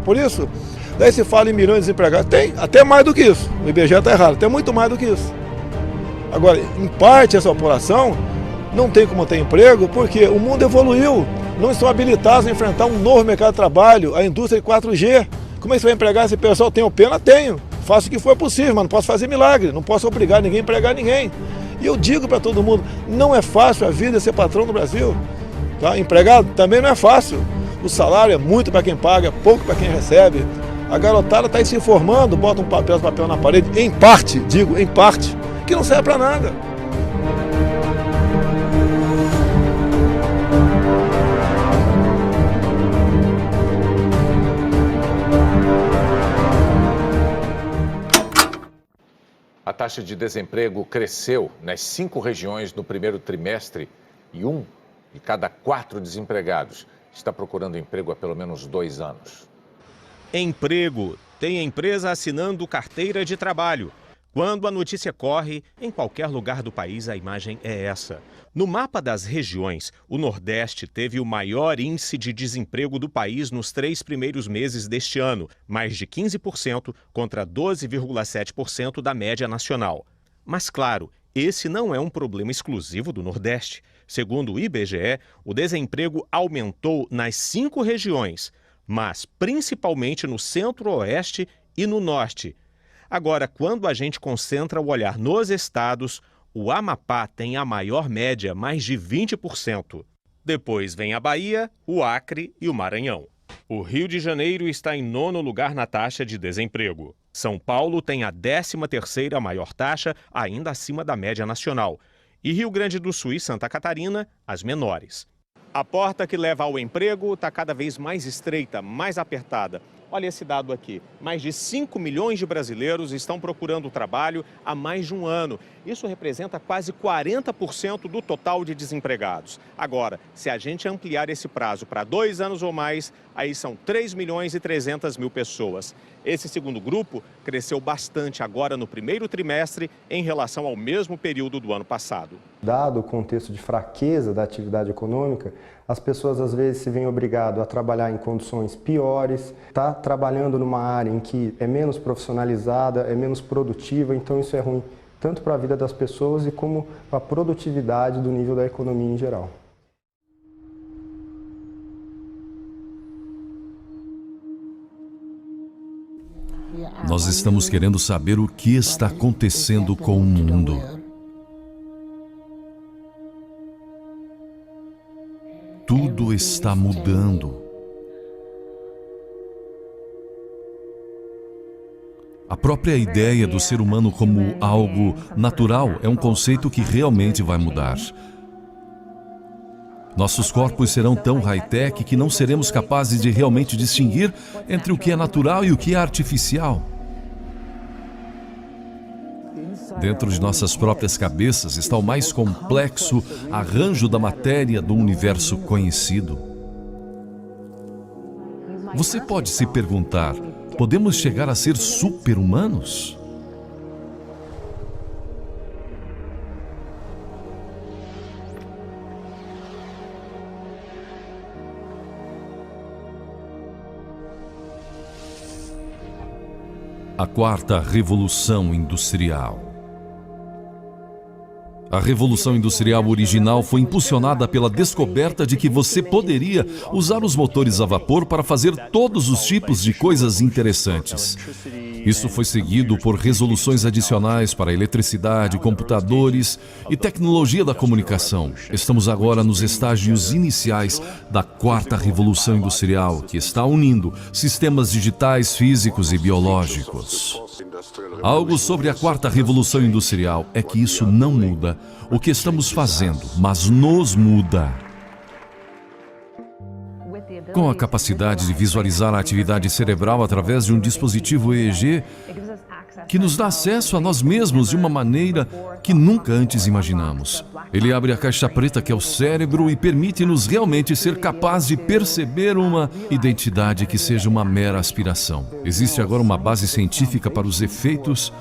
Por isso, daí se fala em milhões de desempregados. Tem até mais do que isso. O IBGE está errado, tem muito mais do que isso. Agora, em parte, essa população não tem como ter emprego porque o mundo evoluiu. Não estão habilitados a enfrentar um novo mercado de trabalho, a indústria de 4G. Como é que você vai empregar esse pessoal? Tenho pena? Tenho. Faço o que for possível, mas não posso fazer milagre. Não posso obrigar ninguém a empregar ninguém. E eu digo para todo mundo, não é fácil a vida ser patrão no Brasil. Tá? Empregado também não é fácil. O salário é muito para quem paga, pouco para quem recebe. A garotada está aí se informando, bota um papel na parede, em parte, que não serve para nada. A taxa de desemprego cresceu nas 5 regiões no primeiro trimestre e 1 de cada 4 desempregados está procurando emprego há pelo menos 2 anos. Emprego. Tem empresa assinando carteira de trabalho. Quando a notícia corre, em qualquer lugar do país a imagem é essa. No mapa das regiões, o Nordeste teve o maior índice de desemprego do país nos 3 primeiros meses deste ano, mais de 15% contra 12,7% da média nacional. Mas claro, esse não é um problema exclusivo do Nordeste. Segundo o IBGE, o desemprego aumentou nas 5 regiões, mas principalmente no Centro-Oeste e no Norte. Agora, quando a gente concentra o olhar nos estados, o Amapá tem a maior média, mais de 20%. Depois vem a Bahia, o Acre e o Maranhão. O Rio de Janeiro está em 9º lugar na taxa de desemprego. São Paulo tem a 13ª maior taxa, ainda acima da média nacional. E Rio Grande do Sul e Santa Catarina, as menores. A porta que leva ao emprego está cada vez mais estreita, mais apertada. Olha esse dado aqui, mais de 5 milhões de brasileiros estão procurando trabalho há mais de um ano. Isso representa quase 40% do total de desempregados. Agora, se a gente ampliar esse prazo para 2 anos ou mais, aí são 3 milhões e 300 mil pessoas. Esse segundo grupo cresceu bastante agora no primeiro trimestre em relação ao mesmo período do ano passado. Dado o contexto de fraqueza da atividade econômica, as pessoas às vezes se veem obrigadas a trabalhar em condições piores, tá trabalhando numa área em que é menos profissionalizada, é menos produtiva, então isso é ruim tanto para a vida das pessoas e como para a produtividade do nível da economia em geral. Nós estamos querendo saber o que está acontecendo com o mundo. Tudo está mudando. A própria ideia do ser humano como algo natural é um conceito que realmente vai mudar. Nossos corpos serão tão high-tech que não seremos capazes de realmente distinguir entre o que é natural e o que é artificial. Dentro de nossas próprias cabeças está o mais complexo arranjo da matéria do universo conhecido. Você pode se perguntar, podemos chegar a ser super-humanos? A quarta revolução industrial. A revolução industrial original foi impulsionada pela descoberta de que você poderia usar os motores a vapor para fazer todos os tipos de coisas interessantes. Isso foi seguido por resoluções adicionais para eletricidade, computadores e tecnologia da comunicação. Estamos agora nos estágios iniciais da quarta revolução industrial, que está unindo sistemas digitais, físicos e biológicos. Algo sobre a quarta revolução industrial é que isso não muda o que estamos fazendo, mas nos muda. Com a capacidade de visualizar a atividade cerebral através de um dispositivo EEG, que nos dá acesso a nós mesmos de uma maneira que nunca antes imaginamos. Ele abre a caixa preta que é o cérebro e permite-nos realmente ser capaz de perceber uma identidade que seja uma mera aspiração. Existe agora uma base científica para os efeitos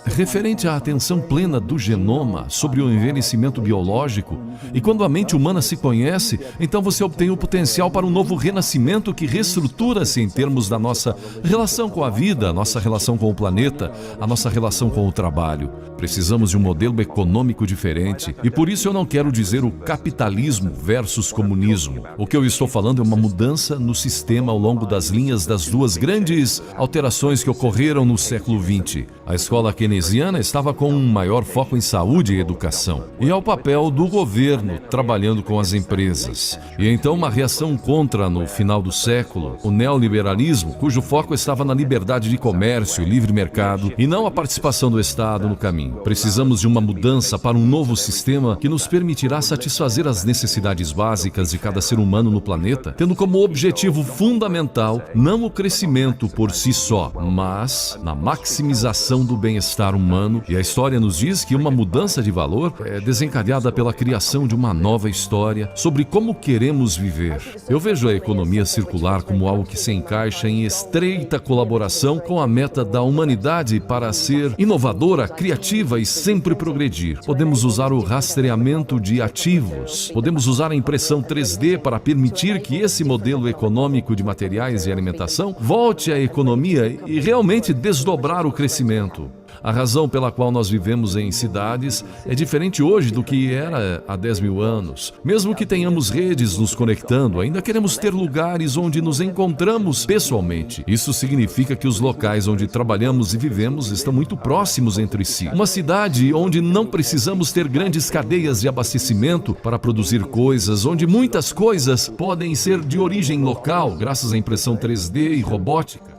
referente à atenção plena do genoma sobre o envelhecimento biológico, e quando a mente humana se conhece, então você obtém o potencial para um novo renascimento que reestrutura-se em termos da nossa relação com a vida, a nossa relação com o planeta, a nossa relação com o trabalho. Precisamos de um modelo econômico diferente, e por isso eu não quero dizer o capitalismo versus comunismo. O que eu estou falando é uma mudança no sistema ao longo das linhas das duas grandes alterações que ocorreram no século XX. A escola keynesiana estava com um maior foco em saúde e educação, e ao papel do governo trabalhando com as empresas. E então uma reação contra, no final do século, o neoliberalismo, cujo foco estava na liberdade de comércio e livre mercado, e não a participação do Estado no caminho. Precisamos de uma mudança para um novo sistema que nos permitirá satisfazer as necessidades básicas de cada ser humano no planeta, tendo como objetivo fundamental não o crescimento por si só, mas na maximização do bem-estar humano. E a história nos diz que uma mudança de valor é desencadeada pela criação de uma nova história sobre como queremos viver. Eu vejo a economia circular como algo que se encaixa em estreita colaboração com a meta da humanidade para ser inovadora, criativa e sempre progredir. Podemos usar o rastreamento de ativos, podemos usar a impressão 3D para permitir que esse modelo econômico de materiais e alimentação volte à economia e realmente desdobrar o crescimento. A razão pela qual nós vivemos em cidades é diferente hoje do que era há 10 mil anos. Mesmo que tenhamos redes nos conectando, ainda queremos ter lugares onde nos encontramos pessoalmente. Isso significa que os locais onde trabalhamos e vivemos estão muito próximos entre si. Uma cidade onde não precisamos ter grandes cadeias de abastecimento para produzir coisas, onde muitas coisas podem ser de origem local, graças à impressão 3D e robótica.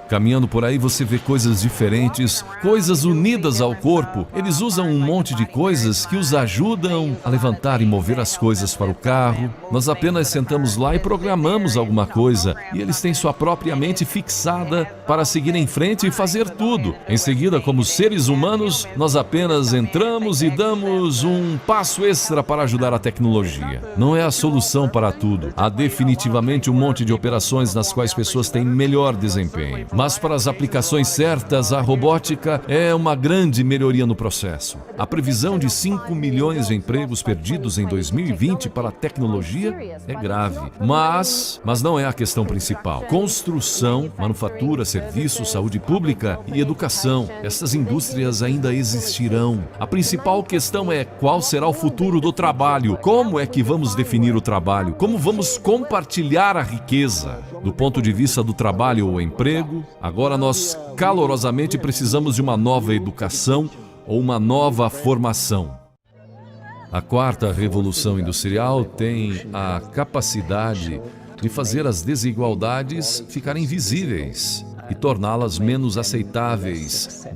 Caminhando por aí você vê coisas diferentes, coisas unidas ao corpo. Eles usam um monte de coisas que os ajudam a levantar e mover as coisas para o carro. Nós apenas sentamos lá e programamos alguma coisa, e eles têm sua própria mente fixada para seguir em frente e fazer tudo. Em seguida, como seres humanos, nós apenas entramos e damos um passo extra para ajudar a tecnologia. Não é a solução para tudo. Há definitivamente um monte de operações nas quais pessoas têm melhor desempenho. Mas para as aplicações certas, a robótica é uma grande melhoria no processo. A previsão de 5 milhões de empregos perdidos em 2020 para a tecnologia é grave. Mas não é a questão principal. Construção, manufatura, serviços, saúde pública e educação. Essas indústrias ainda existirão. A principal questão é qual será o futuro do trabalho. Como é que vamos definir o trabalho? Como vamos compartilhar a riqueza? Do ponto de vista do trabalho ou emprego, agora nós calorosamente precisamos de uma nova educação ou uma nova formação. A quarta revolução industrial tem a capacidade de fazer as desigualdades ficarem visíveis e torná-las menos aceitáveis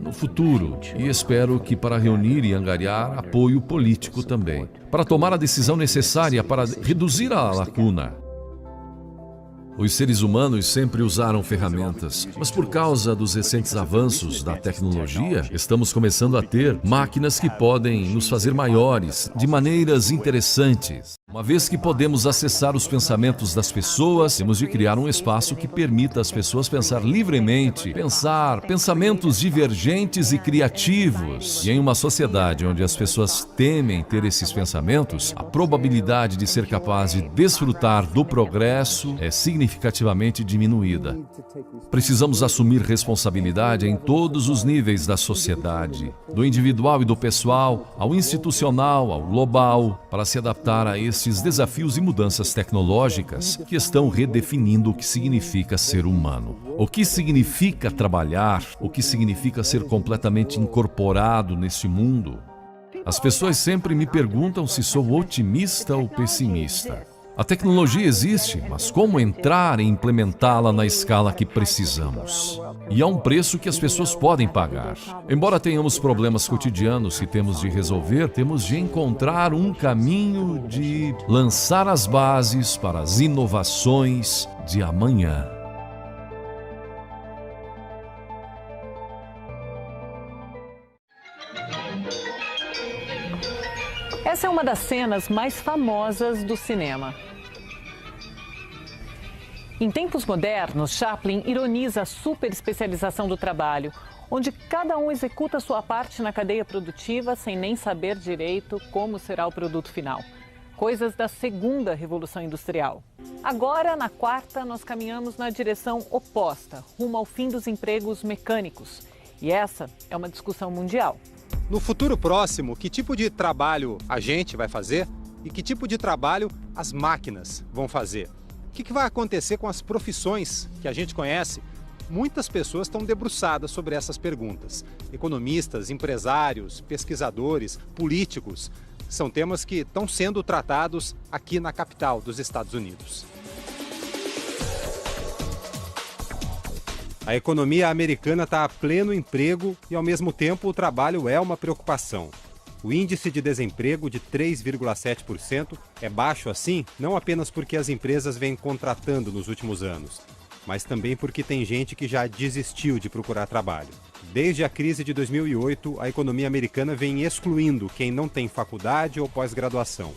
no futuro. E espero que para reunir e angariar apoio político também, para tomar a decisão necessária para reduzir a lacuna. Os seres humanos sempre usaram ferramentas, mas por causa dos recentes avanços da tecnologia, estamos começando a ter máquinas que podem nos fazer maiores de maneiras interessantes. Uma vez que podemos acessar os pensamentos das pessoas, temos de criar um espaço que permita às pessoas pensar livremente, pensar pensamentos divergentes e criativos. E em uma sociedade onde as pessoas temem ter esses pensamentos, a probabilidade de ser capaz de desfrutar do progresso é significativamente diminuída. Precisamos assumir responsabilidade em todos os níveis da sociedade, do individual e do pessoal, ao institucional, ao global, para se adaptar a esses desafios e mudanças tecnológicas que estão redefinindo o que significa ser humano. O que significa trabalhar, o que significa ser completamente incorporado neste mundo. As pessoas sempre me perguntam se sou otimista ou pessimista. A tecnologia existe, mas como entrar e implementá-la na escala que precisamos? E há um preço que as pessoas podem pagar. Embora tenhamos problemas cotidianos que temos de resolver, temos de encontrar um caminho de lançar as bases para as inovações de amanhã. das cenas mais famosas do cinema. Em tempos modernos, Chaplin ironiza a superespecialização do trabalho, onde cada um executa sua parte na cadeia produtiva sem nem saber direito como será o produto final. Coisas da segunda Revolução Industrial. Agora, na quarta, nós caminhamos na direção oposta, rumo ao fim dos empregos mecânicos. E essa é uma discussão mundial. No futuro próximo, que tipo de trabalho a gente vai fazer e que tipo de trabalho as máquinas vão fazer? O que vai acontecer com as profissões que a gente conhece? Muitas pessoas estão debruçadas sobre essas perguntas. Economistas, empresários, pesquisadores, políticos. São temas que estão sendo tratados aqui na capital dos Estados Unidos. A economia americana está a pleno emprego e, ao mesmo tempo, o trabalho é uma preocupação. O índice de desemprego de 3,7% é baixo assim, não apenas porque as empresas vêm contratando nos últimos anos, mas também porque tem gente que já desistiu de procurar trabalho. Desde a crise de 2008, a economia americana vem excluindo quem não tem faculdade ou pós-graduação.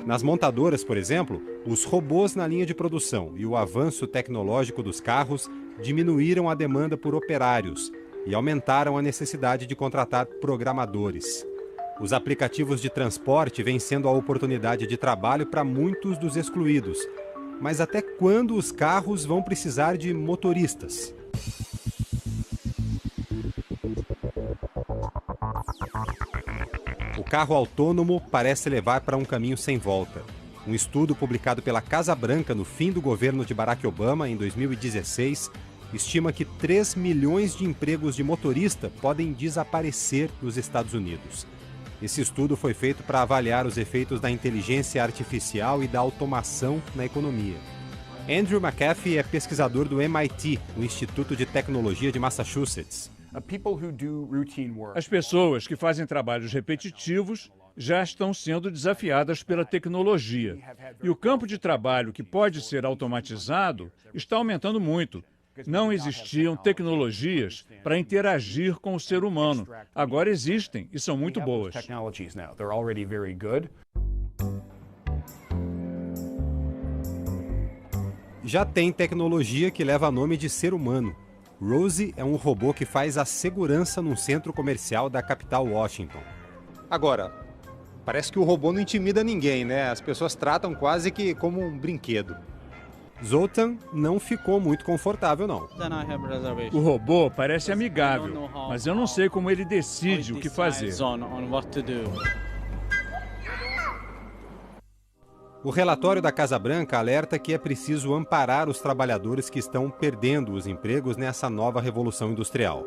Nas montadoras, por exemplo, os robôs na linha de produção e o avanço tecnológico dos carros diminuíram a demanda por operários e aumentaram a necessidade de contratar programadores. Os aplicativos de transporte vêm sendo a oportunidade de trabalho para muitos dos excluídos. Mas até quando os carros vão precisar de motoristas? O carro autônomo parece levar para um caminho sem volta. Um estudo publicado pela Casa Branca no fim do governo de Barack Obama, em 2016, estima que 3 milhões de empregos de motorista podem desaparecer nos Estados Unidos. Esse estudo foi feito para avaliar os efeitos da inteligência artificial e da automação na economia. Andrew McAfee é pesquisador do MIT, o Instituto de Tecnologia de Massachusetts. As pessoas que fazem trabalhos repetitivos já estão sendo desafiadas pela tecnologia. E o campo de trabalho que pode ser automatizado está aumentando muito. Não existiam tecnologias para interagir com o ser humano. Agora existem e são muito boas. Já tem tecnologia que leva nome de ser humano. Rosie é um robô que faz a segurança num centro comercial da capital Washington. Agora, parece que o robô não intimida ninguém, né? As pessoas tratam quase que como um brinquedo. Zoltan não ficou muito confortável, não. O robô parece amigável, mas eu não sei como ele decide o que fazer. O relatório da Casa Branca alerta que é preciso amparar os trabalhadores que estão perdendo os empregos nessa nova revolução industrial.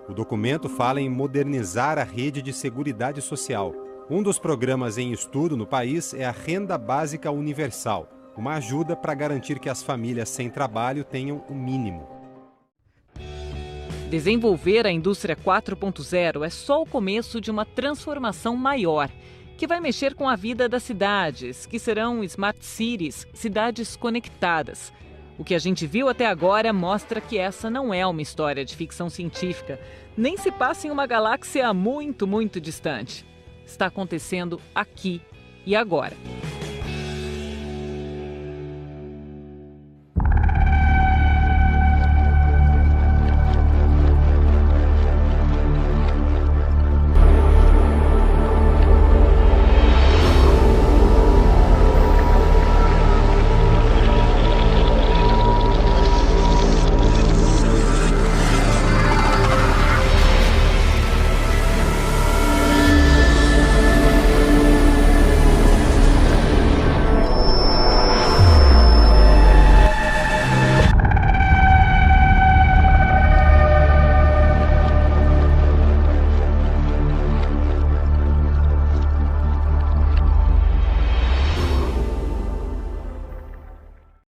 O documento fala em modernizar a rede de seguridade social. Um dos programas em estudo no país é a Renda Básica Universal, uma ajuda para garantir que as famílias sem trabalho tenham o mínimo. Desenvolver a indústria 4.0 é só o começo de uma transformação maior, que vai mexer com a vida das cidades, que serão smart cities, cidades conectadas. O que a gente viu até agora mostra que essa não é uma história de ficção científica, nem se passa em uma galáxia muito, muito distante. Está acontecendo aqui e agora.